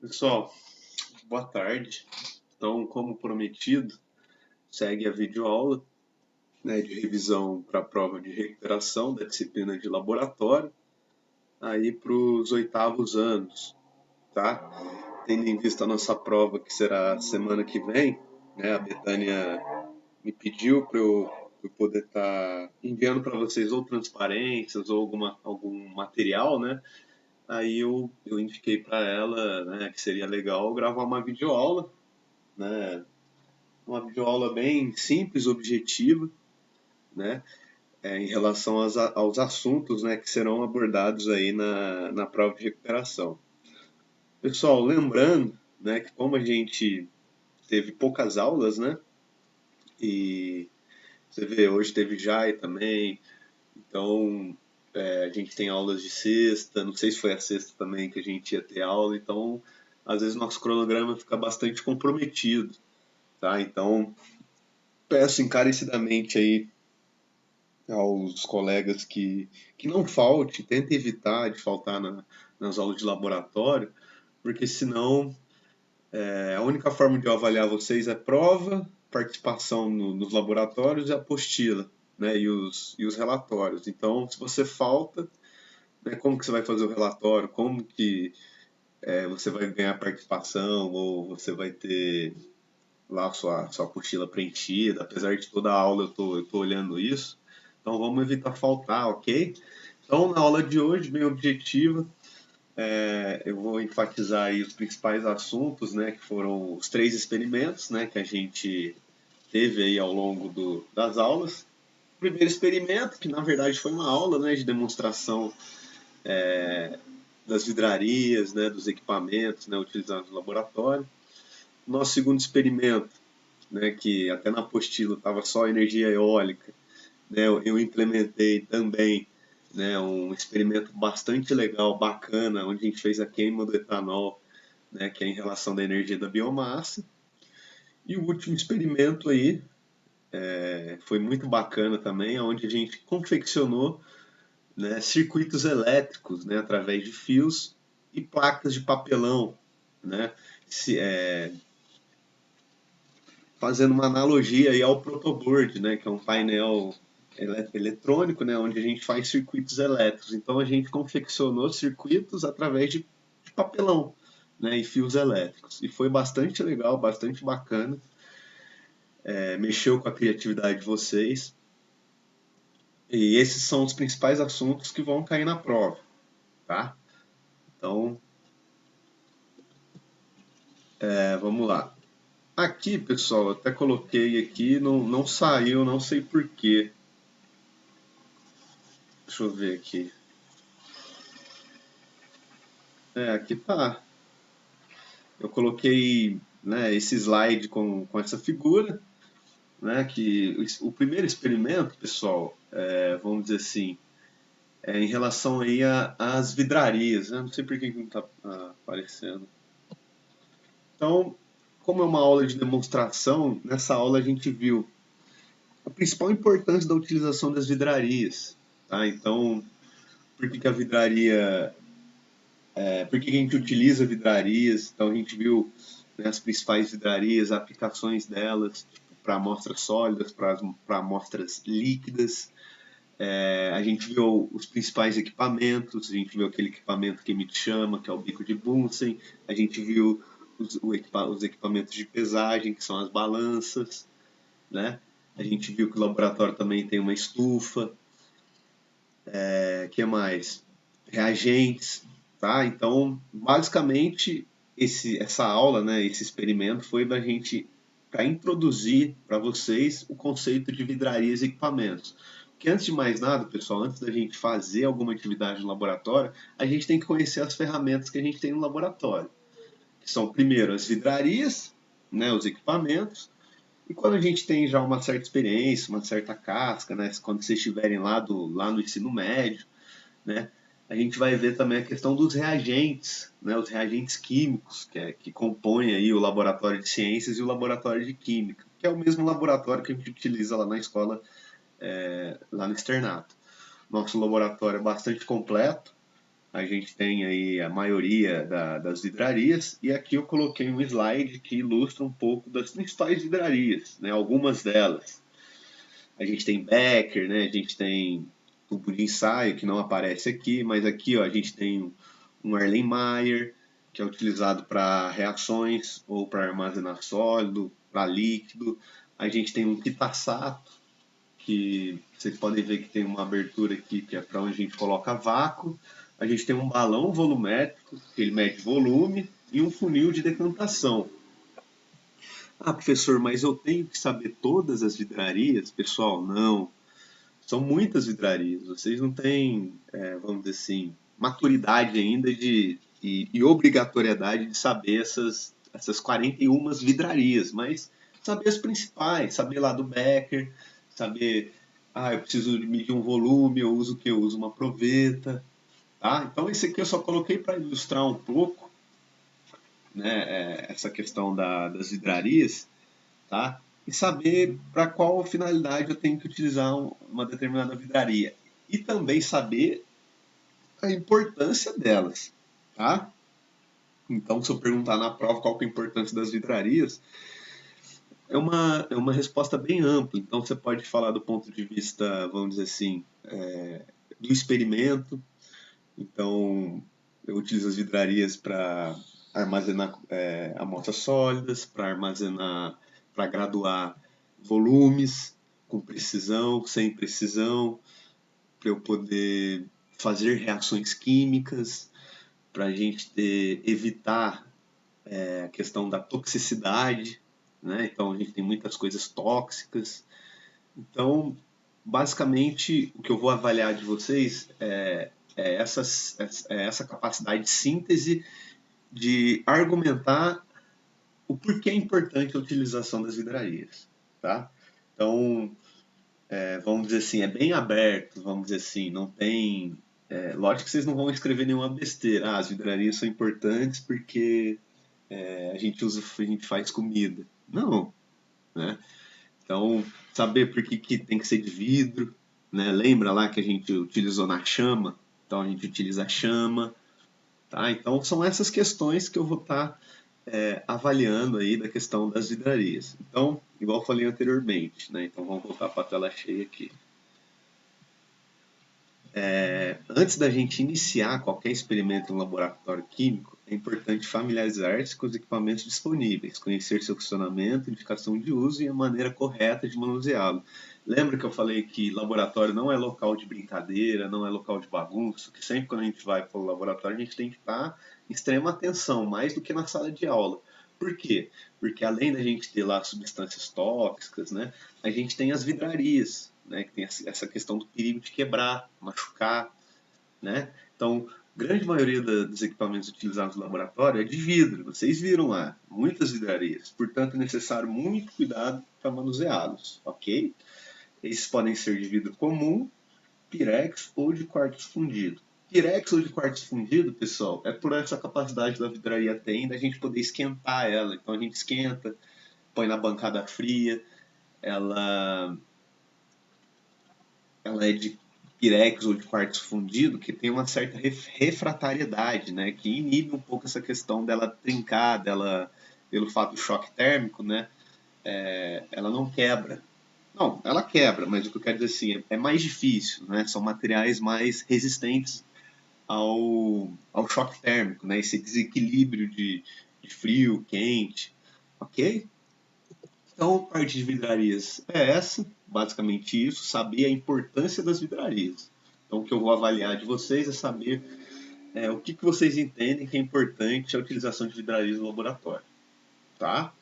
Pessoal, boa tarde. Então, como prometido, segue a videoaula, né, de revisão para a prova de recuperação da disciplina de laboratório, aí para os oitavos anos, tá? Tendo em vista a nossa prova, que será semana que vem, né, a Betânia me pediu para eu poder estar enviando para vocês ou transparências ou algum material, né? Aí eu indiquei para ela, né, que seria legal gravar uma videoaula, né, uma videoaula bem simples, objetiva, né, em relação aos assuntos, né, que serão abordados aí na prova de recuperação. Pessoal, lembrando, né, que como a gente teve poucas aulas, né, e você vê, hoje teve JAI também, então a gente tem aulas de sexta, não sei se foi a sexta também que a gente ia ter aula, então às vezes nosso cronograma fica bastante comprometido, tá? Então peço encarecidamente aí aos colegas que não falte, tente evitar de faltar nas aulas de laboratório, porque senão a única forma de eu avaliar vocês é prova, participação nos laboratórios e apostila, né, e os relatórios. Então, se você falta, né, como que você vai fazer o relatório, como que você vai ganhar participação, ou você vai ter lá a sua apostila preenchida, apesar de toda a aula eu tô olhando isso. Então vamos evitar faltar, ok? Então na aula de hoje, bem objetiva, eu vou enfatizar aí os principais assuntos, né, que foram os três experimentos, né, que a gente teve aí ao longo das aulas. O primeiro experimento, que na verdade foi uma aula, né, de demonstração das vidrarias, né, dos equipamentos, né, utilizados no laboratório. Nosso segundo experimento, né, que até na apostila estava só energia eólica, né, eu implementei também, né, um experimento bastante legal, bacana, onde a gente fez a queima do etanol, né, que é em relação da energia da biomassa. E o último experimento aí foi muito bacana também, onde a gente confeccionou, né, circuitos elétricos, né, através de fios e placas de papelão, né, se, é, fazendo uma analogia aí ao protoboard, né, que é um painel eletrônico, né, onde a gente faz circuitos elétricos. Então a gente confeccionou circuitos através de papelão, né, e fios elétricos. E foi bastante legal, bastante bacana. Mexeu com a criatividade de vocês. E esses são os principais assuntos que vão cair na prova, tá? Então, vamos lá. Aqui, pessoal, eu até coloquei aqui, não saiu, não sei porquê. Deixa eu ver aqui. Aqui tá. Eu coloquei, né, esse slide com essa figura, né, que o primeiro experimento, pessoal, vamos dizer assim, em relação aí às vidrarias, né, não sei por que não está aparecendo. Então, como é uma aula de demonstração, nessa aula a gente viu a principal importância da utilização das vidrarias, tá? Então, por que a vidraria, por que a gente utiliza vidrarias? Então a gente viu, né, as principais vidrarias, aplicações delas para amostras sólidas, para amostras líquidas. A gente viu os principais equipamentos, a gente viu aquele equipamento que emite chama, que é o bico de Bunsen, a gente viu os equipamentos de pesagem, que são as balanças, né? A gente viu que o laboratório também tem uma estufa, que mais? Reagentes, tá? Então, basicamente, essa aula, né, esse experimento foi da gente para introduzir para vocês o conceito de vidrarias e equipamentos. Porque antes de mais nada, pessoal, antes da gente fazer alguma atividade no laboratório, a gente tem que conhecer as ferramentas que a gente tem no laboratório. Que são, primeiro, as vidrarias, né, os equipamentos, e quando a gente tem já uma certa experiência, uma certa casca, né, quando vocês estiverem lá no ensino médio, né, a gente vai ver também a questão dos reagentes, né, os reagentes químicos, que compõem aí o laboratório de ciências e o laboratório de química, que é o mesmo laboratório que a gente utiliza lá na escola, lá no externato. Nosso laboratório é bastante completo, a gente tem aí a maioria das vidrarias, e aqui eu coloquei um slide que ilustra um pouco das principais vidrarias, né? Algumas delas. A gente tem Becker, né? A gente tem tubo de ensaio, que não aparece aqui, mas aqui ó, a gente tem um Erlenmeyer, que é utilizado para reações ou para armazenar sólido, para líquido. A gente tem um Kitasato, que vocês podem ver que tem uma abertura aqui que é para onde a gente coloca vácuo. A gente tem um balão volumétrico, que ele mede volume, e um funil de decantação. Ah, professor, mas eu tenho que saber todas as vidrarias? Pessoal, não. São muitas vidrarias. Vocês não têm, vamos dizer assim, maturidade ainda e obrigatoriedade de saber essas 41 vidrarias, mas saber as principais, saber lá do Becker, saber, eu preciso medir um volume, eu uso o que? Eu uso uma proveta, tá? Então esse aqui eu só coloquei para ilustrar um pouco, né, essa questão das vidrarias, tá? E saber para qual finalidade eu tenho que utilizar uma determinada vidraria. E também saber a importância delas, tá? Então, se eu perguntar na prova qual que é a importância das vidrarias, é uma resposta bem ampla. Então, você pode falar do ponto de vista, vamos dizer assim, do experimento. Então, eu utilizo as vidrarias para armazenar amostras sólidas, para armazenar, para graduar volumes com precisão, sem precisão, para eu poder fazer reações químicas, para a gente evitar a questão da toxicidade, né? Então a gente tem muitas coisas tóxicas. Então, basicamente, o que eu vou avaliar de vocês essa capacidade de síntese, de argumentar o porquê é importante a utilização das vidrarias, tá? Então, vamos dizer assim, é bem aberto, vamos dizer assim, não tem... lógico que vocês não vão escrever nenhuma besteira. As vidrarias são importantes porque a gente faz comida. Não, né? Então, saber por que tem que ser de vidro, né? Lembra lá que a gente utilizou na chama? Então a gente utiliza a chama, tá? Então são essas questões que eu vou estar avaliando aí da questão das vidrarias. Então, igual eu falei anteriormente, né? Então vamos voltar para a tela cheia aqui. Antes da gente iniciar qualquer experimento no laboratório químico, é importante familiarizar-se com os equipamentos disponíveis, conhecer seu funcionamento, indicação de uso e a maneira correta de manuseá-lo. Lembra que eu falei que laboratório não é local de brincadeira, não é local de bagunça, que sempre quando a gente vai para o laboratório a gente tem que estar em extrema atenção, mais do que na sala de aula. Por quê? Porque além da gente ter lá substâncias tóxicas, né, a gente tem as vidrarias, né, que tem essa questão do perigo de quebrar, machucar, né? Então, grande maioria dos equipamentos utilizados no laboratório é de vidro, vocês viram lá, muitas vidrarias. Portanto, é necessário muito cuidado para manuseá-los, ok? Esses podem ser de vidro comum, pirex ou de quartzo fundido. Pirex ou de quartzo fundido, pessoal, é por essa capacidade da vidraria tem da gente poder esquentar ela. Então a gente esquenta, põe na bancada fria, ela, ela é de pirex ou de quartzo fundido, que tem uma certa refratariedade, né, que inibe um pouco essa questão dela trincar, dela, pelo fato do choque térmico, né, ela não quebra. Não, ela quebra, mas o que eu quero dizer assim, é mais difícil, né, são materiais mais resistentes ao choque térmico, né, esse desequilíbrio de frio, quente, ok? Então, a parte de vidrarias é essa, basicamente isso, saber a importância das vidrarias. Então, o que eu vou avaliar de vocês é saber o que vocês entendem que é importante a utilização de vidrarias no laboratório, tá?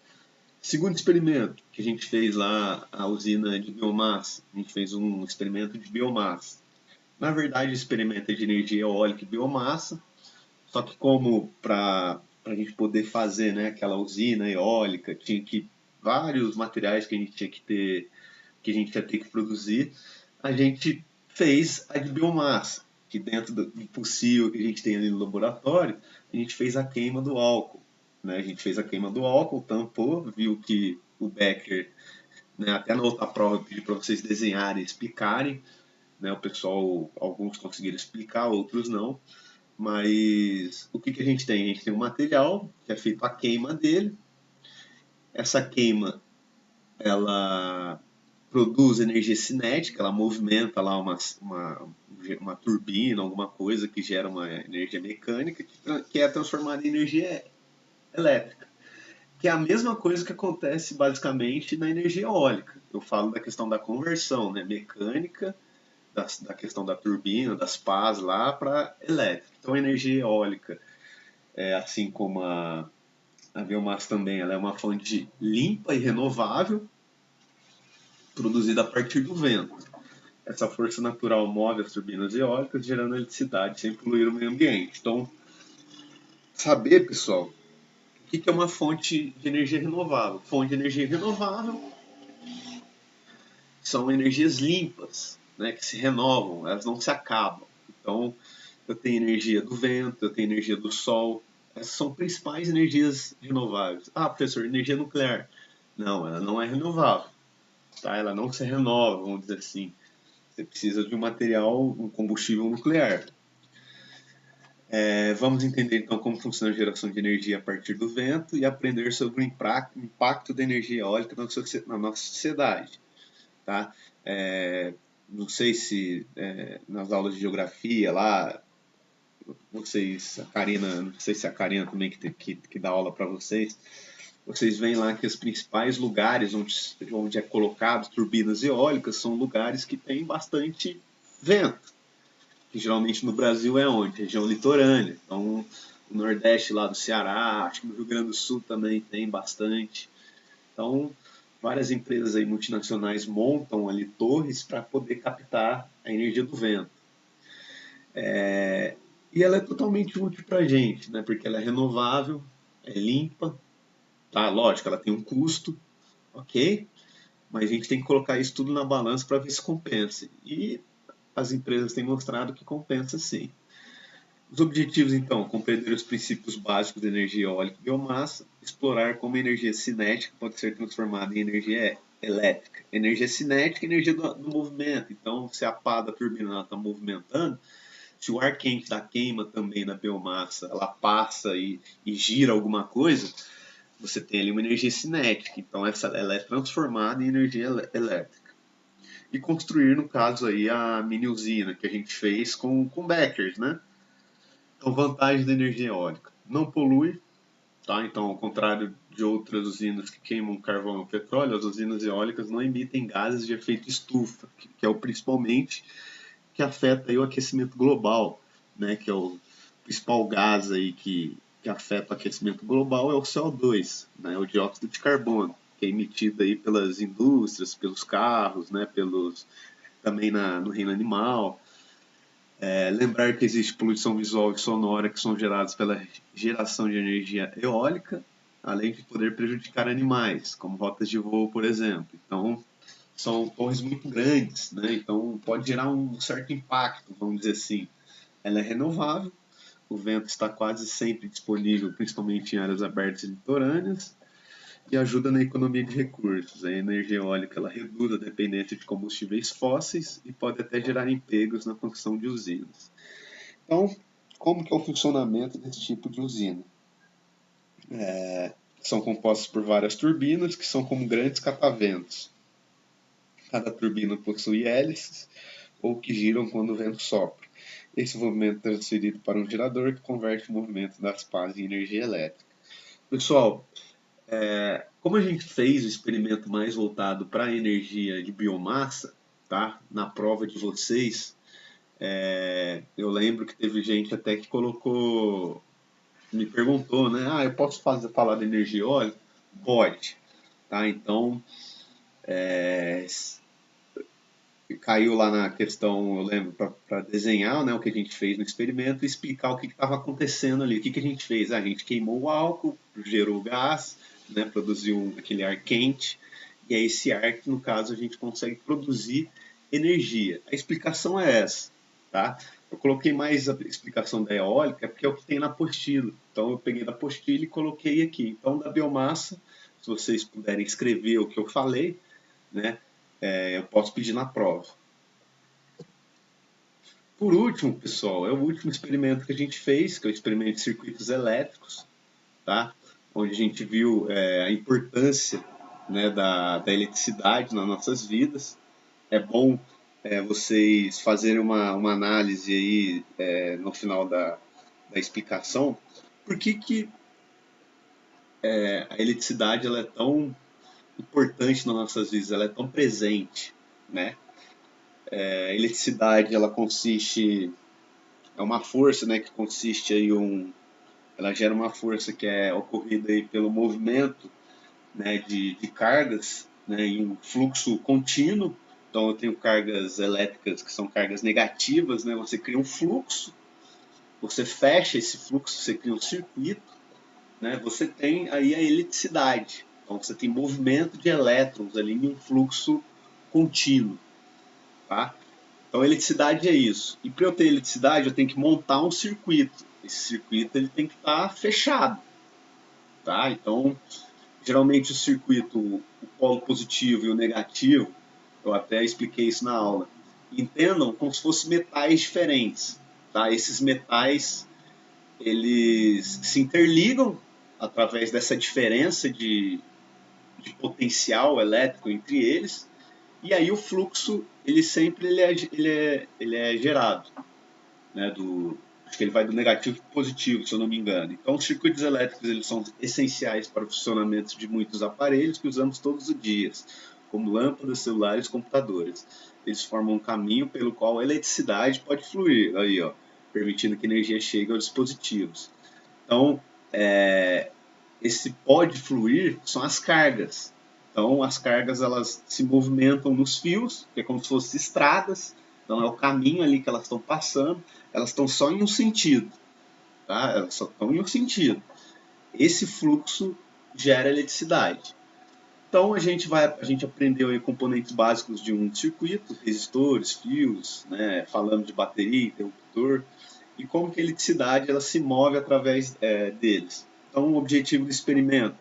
Segundo experimento que a gente fez lá, a usina de biomassa, a gente fez um experimento de biomassa. Na verdade, o experimento é de energia eólica e biomassa, só que como para a gente poder fazer, né, aquela usina eólica, tinha que vários materiais que a gente tinha que ter, que a gente ia ter que produzir, a gente fez a de biomassa, que dentro do possível que a gente tem ali no laboratório, a gente fez a queima do álcool. Né? A gente fez a queima do álcool, tampou, viu que o Becker, né, até na outra prova eu pedi para vocês desenharem, explicarem, né? O pessoal, alguns conseguiram explicar, outros não. Mas o que que a gente tem? A gente tem um material que é feito a queima dele. Essa queima, ela produz energia cinética, ela movimenta lá uma turbina, alguma coisa que gera uma energia mecânica que é transformada em energia elétrica, que é a mesma coisa que acontece basicamente na energia eólica. Eu falo da questão da conversão, né, mecânica, da questão da turbina, das pás lá para elétrica. Então a energia eólica, assim como a biomassa também, ela é uma fonte limpa e renovável, produzida a partir do vento. Essa força natural move as turbinas eólicas, gerando eletricidade sem poluir o meio ambiente. Então, saber, pessoal, o que é uma fonte de energia renovável? Fonte de energia renovável são energias limpas, né, que se renovam, elas não se acabam. Então, eu tenho energia do vento, eu tenho energia do sol. Essas são principais energias renováveis. Ah, professor, energia nuclear. Não, ela não é renovável. Tá? Ela não se renova, vamos dizer assim. Você precisa de um material, um combustível nuclear. Vamos entender então como funciona a geração de energia a partir do vento e aprender sobre o impacto da energia eólica na nossa sociedade. Tá? Não sei se nas aulas de geografia lá, vocês, a Karina, não sei se a Karina também que dá aula para vocês, vocês veem lá que os principais lugares onde é colocado turbinas eólicas são lugares que têm bastante vento. Que geralmente no Brasil é onde? Região litorânea. Então, o Nordeste lá do Ceará, acho que no Rio Grande do Sul também tem bastante. Então, várias empresas aí multinacionais montam ali torres para poder captar a energia do vento. E ela é totalmente útil para a gente, né? Porque ela é renovável, é limpa, tá? Lógico, ela tem um custo, ok? Mas a gente tem que colocar isso tudo na balança para ver se compensa. E as empresas têm mostrado que compensa sim. Os objetivos, então, compreender os princípios básicos da energia eólica e biomassa, explorar como a energia cinética pode ser transformada em energia elétrica. Energia cinética é energia do movimento. Então, se a pá da turbina está movimentando, se o ar quente da queima também da biomassa ela passa e gira alguma coisa, você tem ali uma energia cinética. Então, ela é transformada em energia elétrica. E construir, no caso, aí, a mini usina que a gente fez com Beckers, né? Então, vantagem da energia eólica. Não polui, tá? Então, ao contrário de outras usinas que queimam carvão ou petróleo, as usinas eólicas não emitem gases de efeito estufa, que é o principalmente que afeta aí o aquecimento global, né? Que é o principal gás aí que afeta o aquecimento global é o CO2, né? O dióxido de carbono, que é emitido aí pelas indústrias, pelos carros, né? Também no reino animal. Lembrar que existe poluição visual e sonora que são geradas pela geração de energia eólica, além de poder prejudicar animais, como rotas de voo, por exemplo. Então, são torres muito grandes, né? Então pode gerar um certo impacto, vamos dizer assim. Ela é renovável, o vento está quase sempre disponível, principalmente em áreas abertas e litorâneas, e ajuda na economia de recursos. A energia eólica ela reduz a dependência de combustíveis fósseis e pode até gerar empregos na construção de usinas. Então, como que é o funcionamento desse tipo de usina? São compostas por várias turbinas que são como grandes cataventos. Cada turbina possui hélices ou que giram quando o vento sopra. Esse movimento é transferido para um gerador que converte o movimento das pás em energia elétrica. Pessoal, como a gente fez o experimento mais voltado para a energia de biomassa, tá? Na prova de vocês, eu lembro que teve gente até que me perguntou, né? Ah, eu posso falar de energia eólica? Pode, tá? Então, caiu lá na questão, eu lembro, para desenhar, né, o que a gente fez no experimento e explicar o que estava acontecendo ali. O que a gente fez? A gente queimou o álcool, gerou gás, né, produziu aquele ar quente, e é esse ar que, no caso, a gente consegue produzir energia. A explicação é essa, tá? Eu coloquei mais a explicação da eólica porque é o que tem na apostila. Então eu peguei da apostila e coloquei aqui. Então da biomassa, se vocês puderem escrever o que eu falei, né, eu posso pedir na prova. Por último, pessoal, é o último experimento que a gente fez, que é o experimento de circuitos elétricos, tá? Onde a gente viu a importância, né, da eletricidade nas nossas vidas. É bom vocês fazerem uma análise aí no final da explicação. Por que, que a eletricidade ela é tão importante nas nossas vidas, ela é tão presente, né? A eletricidade ela consiste é uma força, né, que consiste aí ela gera uma força que é ocorrida aí pelo movimento, né, de cargas, né, em um fluxo contínuo. Então eu tenho cargas elétricas que são cargas negativas, né? Você cria um fluxo, você fecha esse fluxo, você cria um circuito, né? Você tem aí a eletricidade. Então você tem movimento de elétrons ali em um fluxo contínuo, tá? Então eletricidade é isso. E para eu ter eletricidade eu tenho que montar um circuito. Esse circuito ele tem que estar fechado, tá? Então geralmente o circuito, o polo positivo e o negativo, eu até expliquei isso na aula, entendam como se fossem metais diferentes, tá? Esses metais eles se interligam através dessa diferença de potencial elétrico entre eles, e aí o fluxo ele sempre ele é gerado, né, acho que ele vai do negativo para o positivo, se eu não me engano. Então, os circuitos elétricos eles são essenciais para o funcionamento de muitos aparelhos que usamos todos os dias, como lâmpadas, celulares, computadores. Eles formam um caminho pelo qual a eletricidade pode fluir, aí, ó, permitindo que a energia chegue aos dispositivos. Então, esse pode fluir são as cargas. Então, as cargas elas se movimentam nos fios, que é como se fossem estradas. Então, é o caminho ali que elas estão passando. Elas estão só em um sentido, tá? Elas só estão em um sentido. Esse fluxo gera eletricidade. Então, a gente aprendeu aí componentes básicos de um circuito, resistores, fios, né? Falando de bateria, interruptor, e como que a eletricidade ela se move através deles. Então, o objetivo do experimento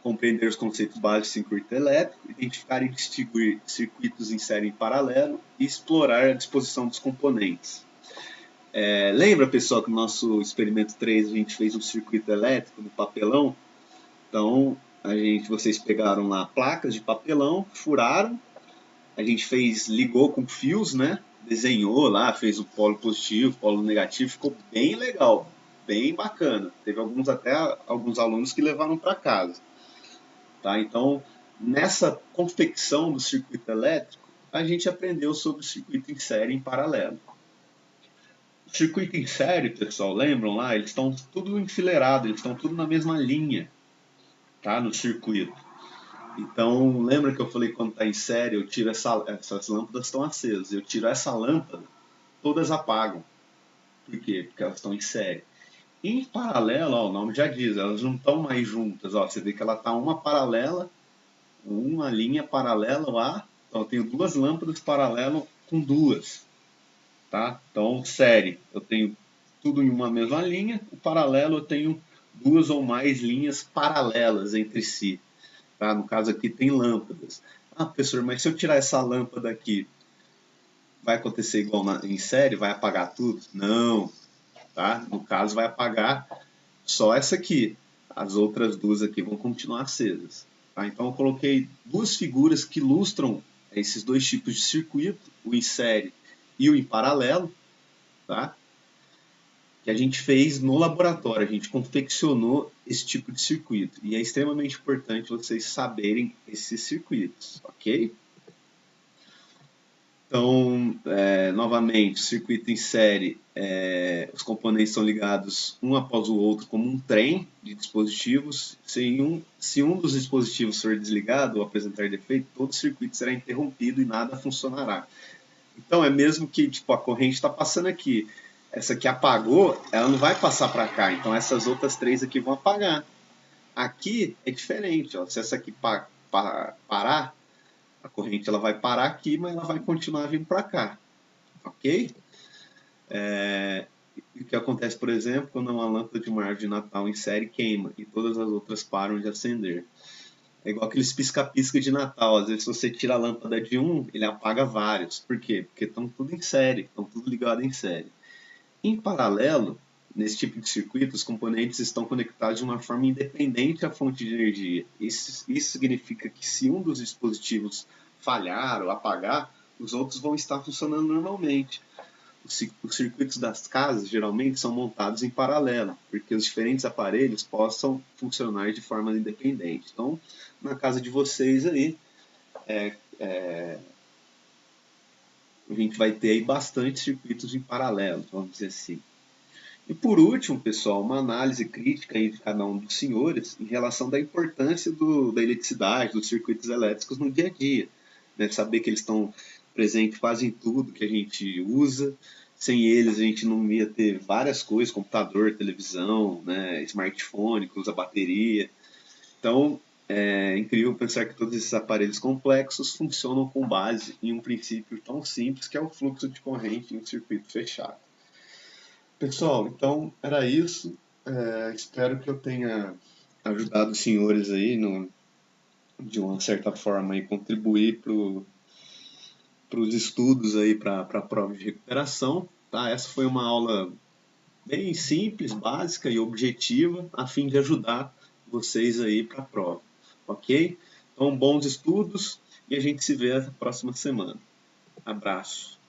compreender os conceitos básicos de circuito elétrico, identificar e distinguir circuitos em série em paralelo e explorar a disposição dos componentes. Lembra, pessoal, que no nosso experimento 3 a gente fez um circuito elétrico no papelão? Então, vocês pegaram lá placas de papelão, furaram, a gente ligou com fios, né? Desenhou lá, fez o polo positivo, polo negativo, ficou bem legal, bem bacana. Teve alguns alunos que levaram para casa. Tá? Então, nessa confecção do circuito elétrico, a gente aprendeu sobre o circuito em série em paralelo. O circuito em série, pessoal, lembram lá? Eles estão tudo enfileirado, eles estão tudo na mesma linha, tá? No circuito. Então, lembra que eu falei que quando está em série, eu tiro essas lâmpadas estão acesas, eu tiro essa lâmpada, todas apagam. Por quê? Porque elas estão em série. Em paralelo, ó, o nome já diz, elas não estão mais juntas. Ó, você vê que ela está uma linha paralela lá. Então eu tenho duas lâmpadas paralelas com duas, tá? Então, série, eu tenho tudo em uma mesma linha. O paralelo eu tenho duas ou mais linhas paralelas entre si, tá? No caso aqui tem lâmpadas. Ah, professor, mas se eu tirar essa lâmpada aqui, vai acontecer igual em série? Vai apagar tudo? Não, tá? No caso vai apagar só essa aqui. As outras duas aqui vão continuar acesas. Tá? Então eu coloquei duas figuras que ilustram esses dois tipos de circuito, o em série e o em paralelo, tá? Que a gente fez no laboratório, a gente confeccionou esse tipo de circuito. E é extremamente importante vocês saberem esses circuitos, ok? Então, novamente, circuito em série, os componentes são ligados um após o outro como um trem de dispositivos. Se um dos dispositivos for desligado ou apresentar defeito, todo o circuito será interrompido e nada funcionará. Então, é mesmo que tipo, a corrente está passando aqui. Essa aqui apagou, ela não vai passar para cá. Então, essas outras três aqui vão apagar. Aqui é diferente. Ó. Se essa aqui parar, a corrente ela vai parar aqui, mas ela vai continuar vindo para cá, ok? O que acontece, por exemplo, quando uma lâmpada de uma árvore de Natal em série queima e todas as outras param de acender. É igual aqueles pisca-pisca de Natal. Às vezes, se você tira a lâmpada de um, ele apaga vários. Por quê? Porque estão tudo em série, estão tudo ligado em série. Em paralelo, nesse tipo de circuito, os componentes estão conectados de uma forma independente à fonte de energia. Isso significa que se um dos dispositivos falhar ou apagar, os outros vão estar funcionando normalmente. Os circuitos das casas geralmente são montados em paralelo, porque os diferentes aparelhos possam funcionar de forma independente. Então, na casa de vocês aí, a gente vai ter aí bastante circuitos em paralelo, vamos dizer assim. E por último, pessoal, uma análise crítica aí de cada um dos senhores em relação da importância da eletricidade, dos circuitos elétricos no dia a dia. Né? Saber que eles estão presentes quase em tudo que a gente usa. Sem eles a gente não ia ter várias coisas, computador, televisão, né? Smartphone que usa bateria. Então, é incrível pensar que todos esses aparelhos complexos funcionam com base em um princípio tão simples que é o fluxo de corrente em um circuito fechado. Pessoal, então era isso. Espero que eu tenha ajudado os senhores aí, de uma certa forma, e contribuir para os estudos aí para a prova de recuperação. Tá? Essa foi uma aula bem simples, básica e objetiva, a fim de ajudar vocês aí para a prova. Ok? Então, bons estudos e a gente se vê na próxima semana. Abraço.